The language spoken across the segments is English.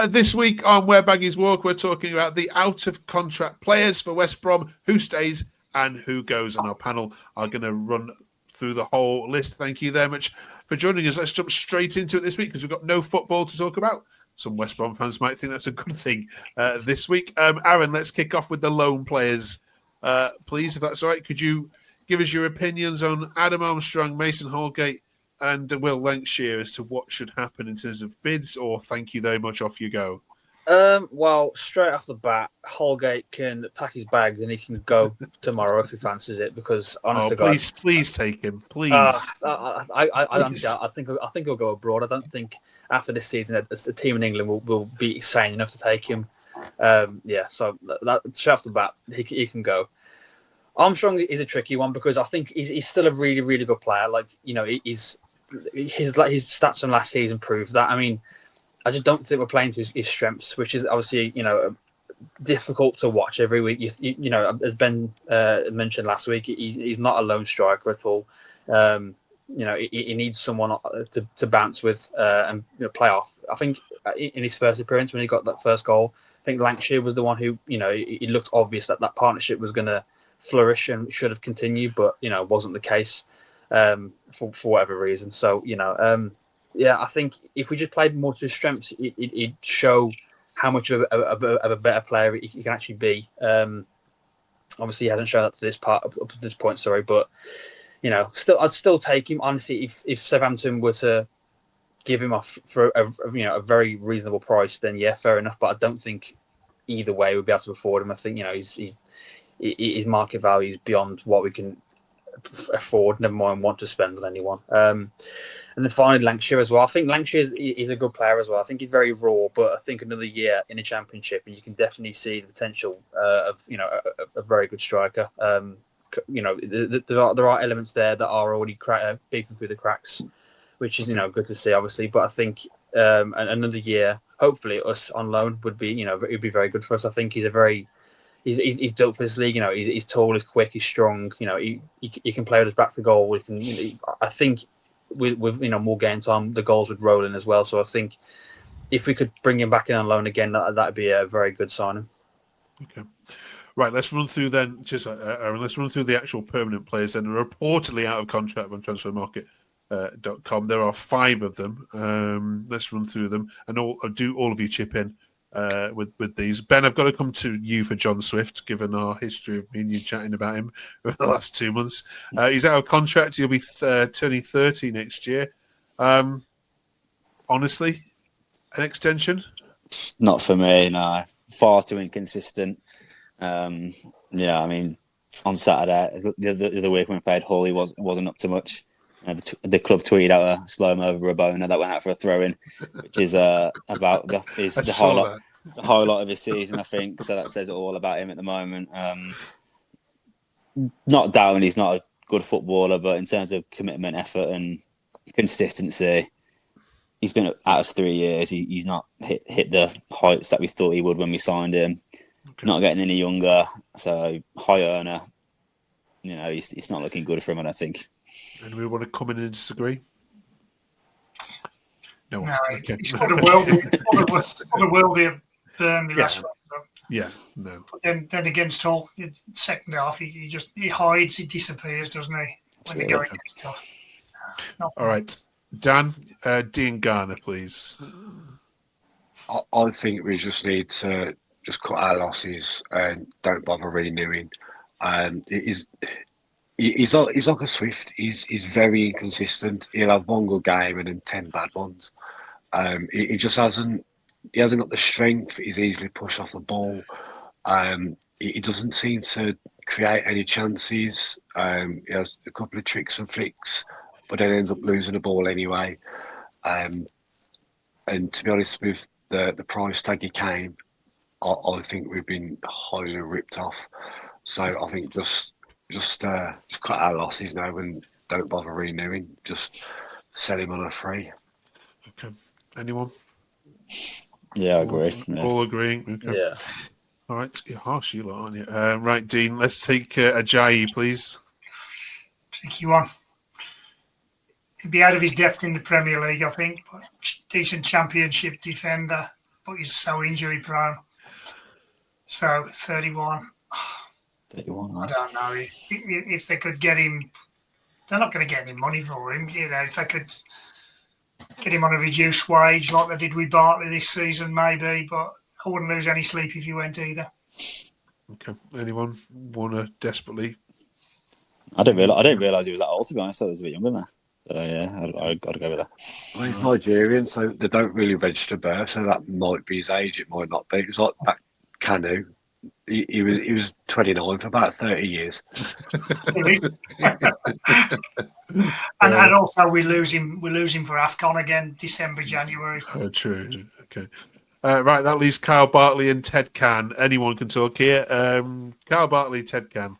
This week on Where Baggies Walk, we're talking about the out-of-contract players for West Brom, who stays and who goes. And our panel are going to run through the whole list. Thank you very much for joining us. Let's jump straight into it this week because we've got no football to talk about. Some West Brom fans might think that's a good thing this week. Aaron, let's kick off with the loan players, please, if that's all right. Could you give us your opinions on Adam Armstrong, Mason Holgate, and Will Lancashire as to what should happen in terms of bids, or thank you very much, off you go? Well, straight off the bat, Holgate can pack his bags and he can go tomorrow if he fancies it. Because honestly, please take him, please. I think he'll go abroad. I don't think after this season that the team in England will be sane enough to take him. So that straight off the bat, he can go. Armstrong is a tricky one because I think he's still a really, really good player. Like, you know, his stats from last season prove that. I mean, I just don't think we're playing to his strengths, which is obviously, you know, difficult to watch every week. You know, as Ben mentioned last week, he's not a lone striker at all. You know, he needs someone to bounce with and play off. I think in his first appearance when he got that first goal, I think Lancashire was the one who, you know, it looked obvious that partnership was going to flourish and should have continued, but, you know, wasn't the case for whatever reason. So, you know, I think if we just played more to his strengths, it'd show how much of a better player he can actually be. Obviously, he hasn't shown that up to this point. Sorry, but you know, I'd still take him. Honestly, if Southampton were to give him off for a very reasonable price, then yeah, fair enough. But I don't think either way we'd be able to afford him. I think, you know, his market value is beyond what we can afford, never mind want to spend on anyone. And then finally, Lancashire as well. I think Lancashire is a good player as well. I think he's very raw, but I think another year in the Championship, and you can definitely see the potential of, you know, a very good striker. You know, there are elements there that are already peeping through the cracks, which is, you know, good to see, obviously. But I think another year, hopefully, us on loan would be, you know, it would be very good for us. I think he's he's built for this league. You know, he's tall, he's quick, he's strong. You know, he can play with his back to goal. We can. You know, I think with you know, more game time, the goals would roll in as well. So I think if we could bring him back in on loan again, that'd be a very good signing. Okay, right. Let's run through then. Aaron, let's run through the actual permanent players and reportedly out of contract on transfermarket.com. There are 5 of them. Let's run through them and do all of you chip in with these. Ben, I've got to come to you for John Swift, given our history of me and you chatting about him over the last 2 months. He's out of contract. He'll be turning 30 next year. Honestly, an extension? Not for me, no. Far too inconsistent. I mean, on Saturday, the other week when we played Hull, he wasn't up to much. The club tweeted out a slow-mo over Rabona that went out for a throw-in, which is about the highlight of his season, I think. So that says it all about him at the moment. Not doubting he's not a good footballer, but in terms of commitment, effort, and consistency, he's been at us 3 years. He's not hit the heights that we thought he would when we signed him. Okay. Not getting any younger, so high earner. You know, it's not looking good for him, I don't think. And we want to come in and disagree? No. Okay. He's got a worldie of Burnley last week. Yeah, no. But then against Hull, second half, he hides, he disappears, doesn't he? When they go against Hull. All right. Dan, Dean Garner, please. I think we just need to just cut our losses and don't bother renewing. He's like a Swift. He's very inconsistent. He'll have one good game and then 10 bad ones. He just hasn't. He hasn't got the strength. He's easily pushed off the ball. He doesn't seem to create any chances. He has a couple of tricks and flicks, but then ends up losing the ball anyway. And to be honest, with the price tag he came, I think we've been highly ripped off. So I think just cut our losses now and don't bother renewing. Just sell him on a free. Okay. Anyone? Yeah, I agree. All agreeing? Okay. Yeah. All right. You're harsh, you lot, aren't you? Right, Dean, let's take Ajayi, please. Tricky one. He'd be out of his depth in the Premier League, I think. But decent Championship defender. but he's so injury prone. So 31. 31. I don't know if they could get him. They're not going to get any money for him. If they could get him on a reduced wage like they did with Bartley this season, maybe. But I wouldn't lose any sleep if he went either. Okay. Anyone want to desperately? I didn't realise he was that old, to be honest. I was a bit younger than that. So, yeah, I've got to go with that. Well, he's Nigerian, so they don't really register birth, so that might be his age, it might not be. It was like that Canu. He was 29 for about 30 years. and also we lose him for AFCON again, December, January. Oh, true. Okay. Right, that leaves Kyle Bartley and Ted Can. Anyone can talk here. Kyle Bartley, Ted Can.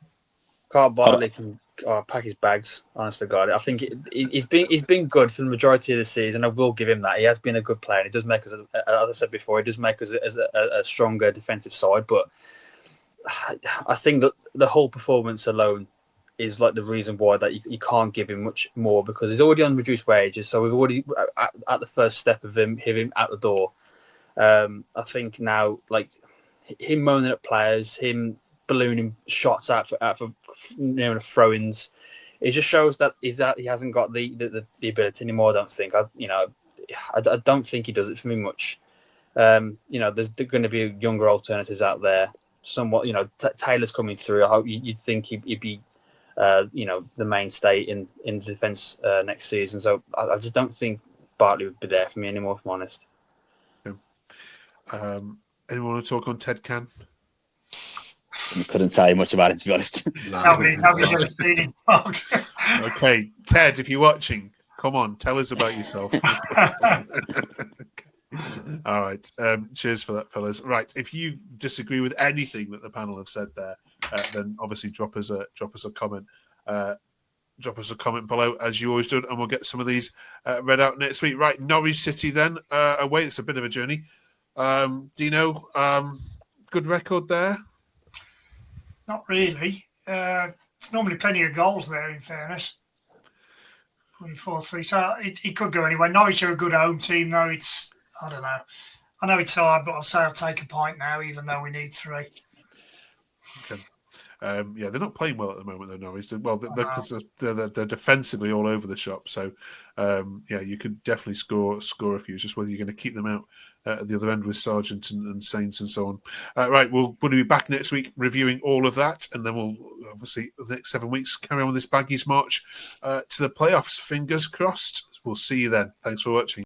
Kyle Bartley can pack his bags. Honest to God, I think he's been good for the majority of the season. I will give him that. He has been a good player. And it does make us, as I said before, it does make us a stronger defensive side. But I think that the whole performance alone is like the reason why that you can't give him much more, because he's already on reduced wages. So we've already at the first step of him out the door. I think now, like him moaning at players, him ballooning shots out for throw-ins, it just shows that he hasn't got the ability anymore. I don't think. I don't think he does it for me much. There's going to be younger alternatives out there. Somewhat, Taylor's coming through. I hope you'd think he'd be, the mainstay in the defence next season. So I just don't think Bartley would be there for me anymore, if I'm honest. Anyone want to talk on Ted Can? I couldn't tell you much about it, to be honest. Nobody's ever seen him talk. Okay, Ted, if you're watching, come on, tell us about yourself. All right. Cheers for that, fellas. Right. If you disagree with anything that the panel have said there, then obviously drop us a comment. Drop us a comment below, as you always do, and we'll get some of these read out next week. Right. Norwich City then away. It's a bit of a journey. Dino, good record there? Not really. It's normally plenty of goals there, in fairness. 4-3. So it could go anywhere. Norwich are a good home team, though. I don't know. I know it's hard, but I'll say I'll take a point now, even though we need 3. Okay. They're not playing well at the moment, though, Norwich. Well, they're defensively all over the shop. So, you could definitely score a few. It's just whether you're going to keep them out at the other end with Sargent and Saints and so on. Right, we'll be back next week reviewing all of that, and then we'll obviously the next 7 weeks carry on with this Baggies march to the playoffs. Fingers crossed. We'll see you then. Thanks for watching.